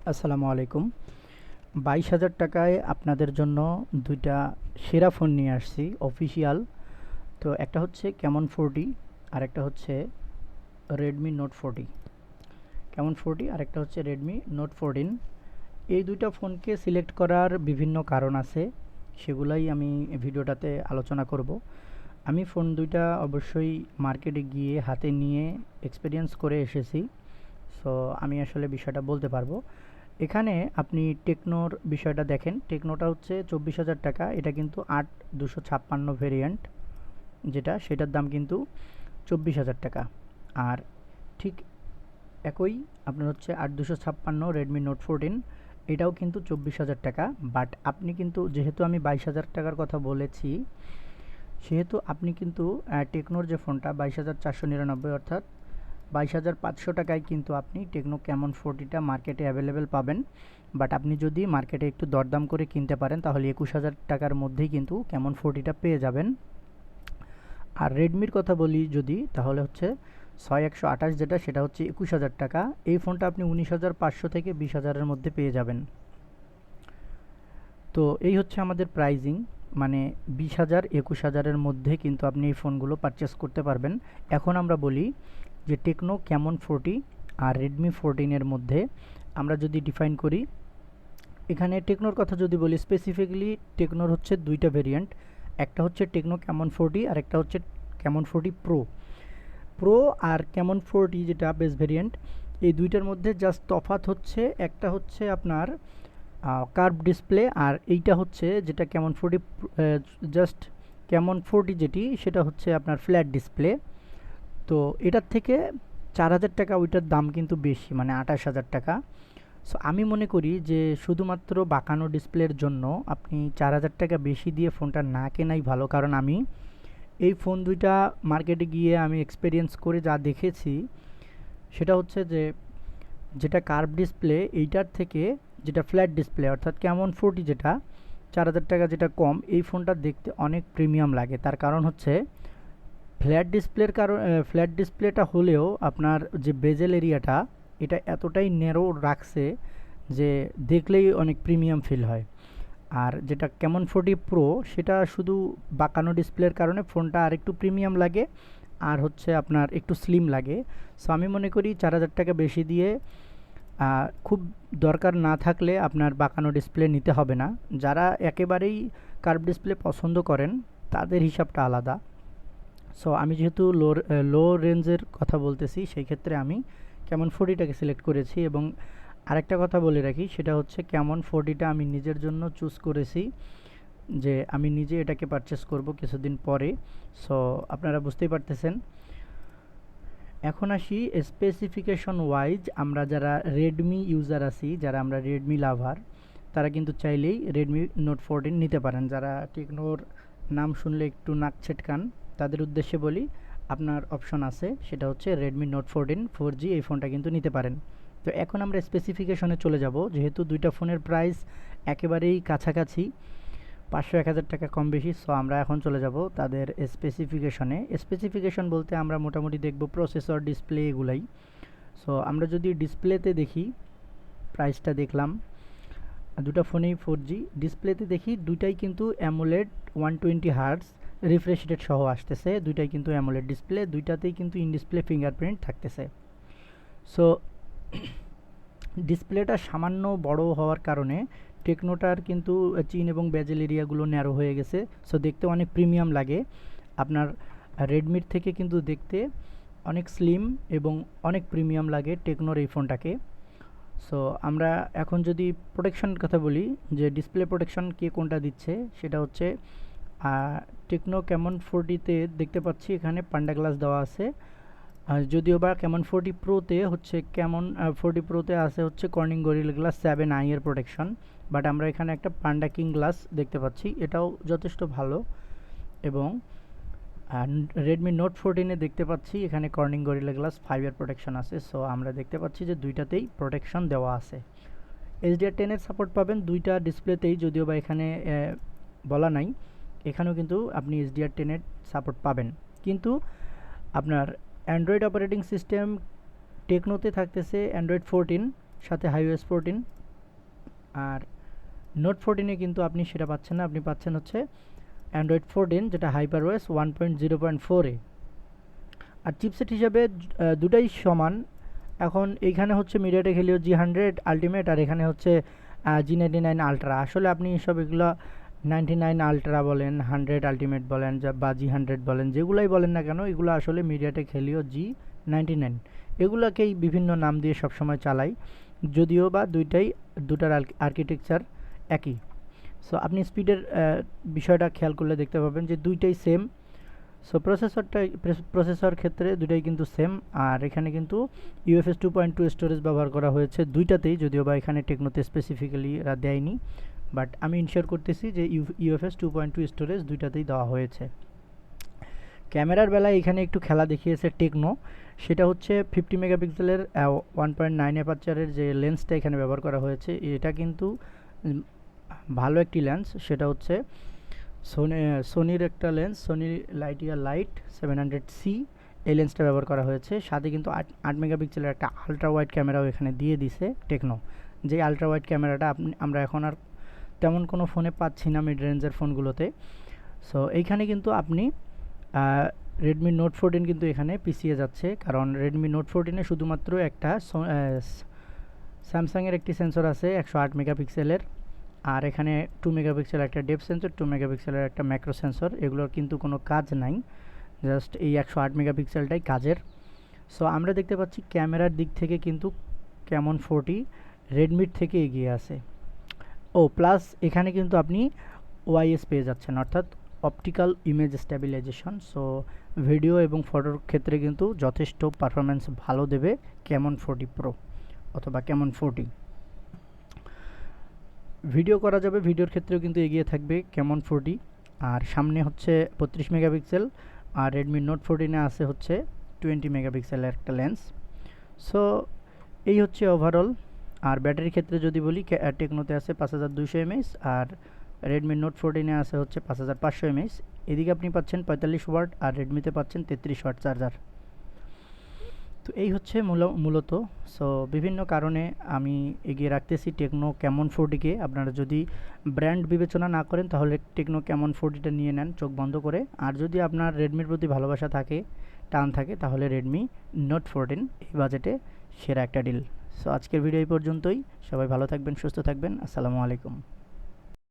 আসসালামু আলাইকুম। 22,000 টাকায় আপনাদের জন্য দুইটা সেরা ফোন নিয়ে আসছি অফিসিয়াল। তো একটা হচ্ছে ক্যামন 4D আর একটা হচ্ছে রেডমি নোট 40। ক্যামন 40 আর একটা হচ্ছে রেডমি নোট 14। এই দুইটা ফোনকে সিলেক্ট করার বিভিন্ন কারণ আছে, সেগুলাই আমি ভিডিওটাতে আলোচনা করব। আমি ফোন দুইটা অবশ্যই মার্কেটে গিয়ে হাতে নিয়ে এক্সপিরিয়েন্স করে এসেছি, সো আমি আসলে বিষয়টা বলতে পারবো। এখানে আপনি টেকনোর বিষয়টা দেখেন, টেকনোটা হচ্ছে 24,000 টাকা। এটা কিন্তু 8256 ভেরিয়েন্ট, যেটা সেটার দাম কিন্তু 24,000 টাকা। আর ঠিক একই আপনার হচ্ছে 8256 রেডমি নোট 14, এটাও কিন্তু 24,000 টাকা। বাট আপনি কিন্তু, যেহেতু আমি 22,000 টাকার কথা বলেছি, সেহেতু আপনি কিন্তু টেকনোর যে ফোনটা 22,499 অর্থাৎ 22,500 টাকায় কিন্তু আপনি টেকনো ক্যামন 40টা মার্কেটে অ্যাভেলেবেল পাবেন। বাট আপনি যদি মার্কেটে একটু দরদাম করে কিনতে পারেন তাহলে 21,000 টাকার মধ্যেই কিন্তু ক্যামন 40টা পেয়ে যাবেন। আর রেডমির কথা বলি যদি, তাহলে হচ্ছে 6128, যেটা সেটা হচ্ছে 21,000 টাকা। এই ফোনটা আপনি 19,500 থেকে 20,000-এর মধ্যে পেয়ে যাবেন। তো এই হচ্ছে আমাদের প্রাইজিং, মানে 20,000 21,000-এর মধ্যে কিন্তু আপনি এই ফোনগুলো পারচেস করতে পারবেন। এখন আমরা বলি যে টেকনো ক্যামন 40 আর রেডমি 14-এর মধ্যে আমরা যদি ডিফাইন করি, এখানে টেকনোর কথা যদি বলি স্পেসিফিকলি, টেকনোর হচ্ছে দুইটা ভেরিয়েন্ট। একটা হচ্ছে টেকনো ক্যামন 40 আর একটা হচ্ছে ক্যামন 40 প্রো। প্রো আর ক্যামন 40 যেটা বেস ভেরিয়েন্ট, এই দুইটার মধ্যে জাস্ট তফাৎ হচ্ছে, একটা হচ্ছে আপনার কার্ভ ডিসপ্লে, আর এইটা হচ্ছে যেটা ক্যামন 40 জাস্ট ক্যামন 40 যেটি, সেটা হচ্ছে আপনার ফ্ল্যাট ডিসপ্লে। তো এটার থেকে 4,000 টাকা ওইটার দাম কিন্তু বেশি, মানে 28,000 টাকা। সো আমি মনে করি যে শুধুমাত্র বাঁকানো ডিসপ্লের জন্য আপনি 4,000 টাকা বেশি দিয়ে ফোনটা না কেনাই ভালো। কারণ আমি এই ফোন দুইটা মার্কেটে গিয়ে আমি এক্সপেরিয়েন্স করে যা দেখেছি, সেটা হচ্ছে যে যেটা কার্ভ ডিসপ্লে এইটার থেকে যেটা ফ্ল্যাট ডিসপ্লে অর্থাৎ ক্যামন 40 যেটা 4,000 টাকা যেটা কম, এই ফোনটা দেখতে অনেক প্রিমিয়াম লাগে। তার কারণ হচ্ছে ফ্ল্যাট ডিসপ্লেটা হলেও আপনার যে বেজেল এরিয়াটা, এটা এতটাই ন্যারো রাখছে যে দেখলেই অনেক প্রিমিয়াম ফিল হয়। আর যেটা ক্যামন 40 প্রো, সেটা শুধু বাঁকানো ডিসপ্লের কারণে ফোনটা আরেকটু প্রিমিয়াম লাগে, আর হচ্ছে আপনার একটু স্লিম লাগে। সো আমি মনে করি 4,000 টাকা বেশি দিয়ে খুব দরকার না থাকলে আপনার বাঁকানো ডিসপ্লে নিতে হবে না। যারা একেবারেই কার্ভ ডিসপ্লে পছন্দ করেন তাদের হিসাবটা আলাদা। সো আমি যেহেতু লো রেঞ্জের কথা বলতেছি, সেই ক্ষেত্রে আমি ক্যামন 40টাকে সিলেক্ট করেছি। এবং আরেকটা কথা বলে রাখি, সেটা হচ্ছে ক্যামন 40টা আমি নিজের জন্য চুজ করেছি, যে আমি নিজে এটাকে পারচেস করব কিছুদিন পরে। সো আপনারা বুঝতেই পারতেছেন। এখন আসি স্পেসিফিকেশন ওয়াইজ, আমরা যারা রেডমি ইউজার আছি, যারা আমরা রেডমি লাভার, তারা কিন্তু চাইলেই রেডমি নোট 14 নিতে পারেন। যারা টেকনোর নাম শুনলে একটু নাক ছেটকান, তাদের উদ্দেশ্যে বলি, আপনার অপশন আছে, সেটা হচ্ছে রেডমি নোট 14 4G, এই ফোনটা কিন্তু নিতে পারেন। তো এখন আমরা স্পেসিফিকেশনে চলে যাব, যেহেতু দুইটা ফোনের প্রাইস একেবারেই কাছাকাছি, 500-1,000 টাকা কম বেশি। সো আমরা এখন চলে যাব তাদের স্পেসিফিকেশনে। স্পেসিফিকেশন বলতে আমরা মোটামুটি দেখব প্রসেসর, ডিসপ্লে, এগুলাই। সো আমরা যদি ডিসপ্লেতে দেখি, প্রাইসটা দেখলাম, দুটো ফোনেই 4G। ডিসপ্লেতে দেখি দুইটাই কিন্তু অ্যামোলেড 120 হার্টস রিফ্রেশ রেট সহ আসতেছে, দুইটাই কিন্তু অ্যামোলেড ডিসপ্লে, দুইটাতেই কিন্তু ইন ডিসপ্লে ফিঙ্গারপ্রিন্ট থাকতেছে। সো ডিসপ্লেটা সামান্য বড় হওয়ার কারণে টেকনোটার কিন্তু চিন এবং বেজেল এরিয়াগুলো ন্যারো হয়ে গেছে, সো দেখতে অনেক প্রিমিয়াম লাগে। আপনার রেডমির থেকে কিন্তু দেখতে অনেক স্লিম এবং অনেক প্রিমিয়াম লাগে টেকনোর এই ফোনটাকে। সো আমরা এখন যদি প্রোটেকশনের কথা বলি, যে ডিসপ্লে প্রোটেকশন কে কোনটা দিচ্ছে, সেটা হচ্ছে টেকনো ক্যামন 40তে দেখতে পাচ্ছি এখানে পান্ডা গ্লাস দেওয়া আছে। যদিও বা ক্যামন 40 প্রোতে হচ্ছে, ক্যামন 40 প্রোতে আছে হচ্ছে কর্নিং গরিলা গ্লাস 7i এর প্রোটেকশন। বাট আমরা এখানে একটা পান্ডা কিং গ্লাস দেখতে পাচ্ছি, এটাও যথেষ্ট ভালো। এবং রেডমি নোট 14-এ দেখতে পাচ্ছি এখানে কর্নিং গরিলা গ্লাস 5 এর প্রোটেকশন আছে। সো আমরা দেখতে পাচ্ছি যে দুইটাতেই প্রোটেকশন দেওয়া আছে। HDR10-এর সাপোর্ট পাবেন দুইটা ডিসপ্লেতেই, যদিও বা এখানে বলা নাই, এখানেও কিন্তু আপনি HDR10-এর সাপোর্ট পাবেন। কিন্তু আপনার অ্যান্ড্রয়েড অপারেটিং সিস্টেম টেকনোতে থাকতেছে অ্যান্ড্রয়েড 14, সাথে iOS 14। আর নোট 14-এ কিন্তু আপনি সেটা পাচ্ছেন না, আপনি পাচ্ছেন হচ্ছে অ্যান্ড্রয়েড 14 যেটা HyperOS 1.0.4-এ। আর চিপসেট হিসাবে দুটাই সমান। এখন এইখানে হচ্ছে মিডিয়াটেক হেলিও G100 আলটিমেট, আর এখানে হচ্ছে G99 আলট্রা। আসলে আপনি এগুলো 99 আলট্রা বলেন, 100 আলটিমেট বলেন বা G100 বলেন, যেগুলাই বলেন না কেন, এগুলো আসলে মিডিয়াটেক হেলিও G99, এগুলাকেই বিভিন্ন নাম দিয়ে সবসময় চালাই, যদিও বা দুটার আর্কিটেকচার একই। সো আপনি স্পিডের বিষয়টা খেয়াল করলে দেখতে পাবেন যে দুইটাই সেম। সো প্রসেসর ক্ষেত্রে দুটাই কিন্তু সেম। আর এখানে কিন্তু UFS 2.2 স্টোরেজ ব্যবহার করা হয়েছে দুইটাতেই, যদিও বা এখানে টেকনোতে স্পেসিফিক্যালি এরা দেয়নি, বাট আমি ইনশিওর করতেছি যে UFS 2.2 স্টোরেজ দুইটাতেই দেওয়া হয়েছে। ক্যামেরার বেলায় এখানে একটু খেলা দেখিয়েছে টেকনো, সেটা হচ্ছে 50 মেগাপিক্সেলের 1.9 অ্যাপারচারের যে লেন্সটা এখানে ব্যবহার করা হয়েছে, এটা কিন্তু ভালো একটি লেন্স। সেটা হচ্ছে সোনির একটা লেন্স, সোনি লাইটিয়া লাইট 700C, এই লেন্সটা ব্যবহার করা হয়েছে। সাথে কিন্তু 8 মেগাপিক্সেলের একটা আলট্রা ওয়াইড ক্যামেরাও এখানে দিয়ে দিছে টেকনো, যে আলট্রা ওয়াইড ক্যামেরাটা আমরা এখন আর তেমন কোনো ফোনে পাচ্ছি না মিড রেঞ্জের ফোনগুলোতে। সো এইখানে কিন্তু আপনি রেডমি নোট 14 কিন্তু এখানে পিছিয়ে যাচ্ছে, কারণ রেডমি নোট 14-এ শুধুমাত্র একটা স্যামসাংয়ের একটি সেন্সর আছে 108 মেগাপিক্সেলের, আর এখানে 2 মেগাপিক্সেল একটা ডেপথ সেন্সর, 2 মেগাপিক্সেলের একটা ম্যাক্রো সেন্সর। এগুলোর কিন্তু কোনো কাজ নাই, জাস্ট এই 108 মেগাপিক্সেলটাই কাজের। সো আমরা দেখতে পাচ্ছি ক্যামেরার দিক থেকে কিন্তু ক্যামন 40 রেডমির থেকে এগিয়ে আছে। প্লাস এখানে কিন্তু আপনি ওআইএস পেয়ে যাচ্ছেন, অর্থাৎ optical image stabilisation. So video এবং ফটোর ক্ষেত্রে কিন্তু যথেষ্ট পারফরমেন্স ভালো দেবে ক্যামন 40 প্রো অথবা ক্যামন 40। ভিডিও করা যাবে, ভিডিওর ক্ষেত্রেও কিন্তু এগিয়ে থাকবে ক্যামন 40। আর সামনে হচ্ছে 32 মেগাপিক্সেল, আর রেডমি নোট 14-এ আছে হচ্ছে 20 মেগাপিক্সেলের একটা লেন্স। সো এই হচ্ছে ওভারঅল। আর ব্যাটারির ক্ষেত্রে যদি বলি, টেকনোতে আছে 5200 mAh, আর রেডমি নোট 14-এ আছে হচ্ছে 5500 mAh। এদিকে আপনি পাচ্ছেন 45 ওয়াট, আর রেডমিতে পাচ্ছেন 33 ওয়াট চার্জার। তো এই হচ্ছে মূলত। সো বিভিন্ন কারণে আমি এগিয়ে রাখতেছি টেকনো ক্যামন 40-কে। আপনারা যদি ব্র্যান্ড বিবেচনা না করেন তাহলে টেকনো ক্যামন 40-টা নিয়ে নেন চোখ বন্ধ করে। আর যদি আপনার রেডমির প্রতি ভালোবাসা থাকে, টান থাকে, তাহলে রেডমি নোট 14 এই বাজেটে সেরা একটা ডিল। সো আজকের ভিডিও এই পর্যন্তই। সবাই ভালো থাকবেন, সুস্থ থাকবেন। আসসালামু আলাইকুম।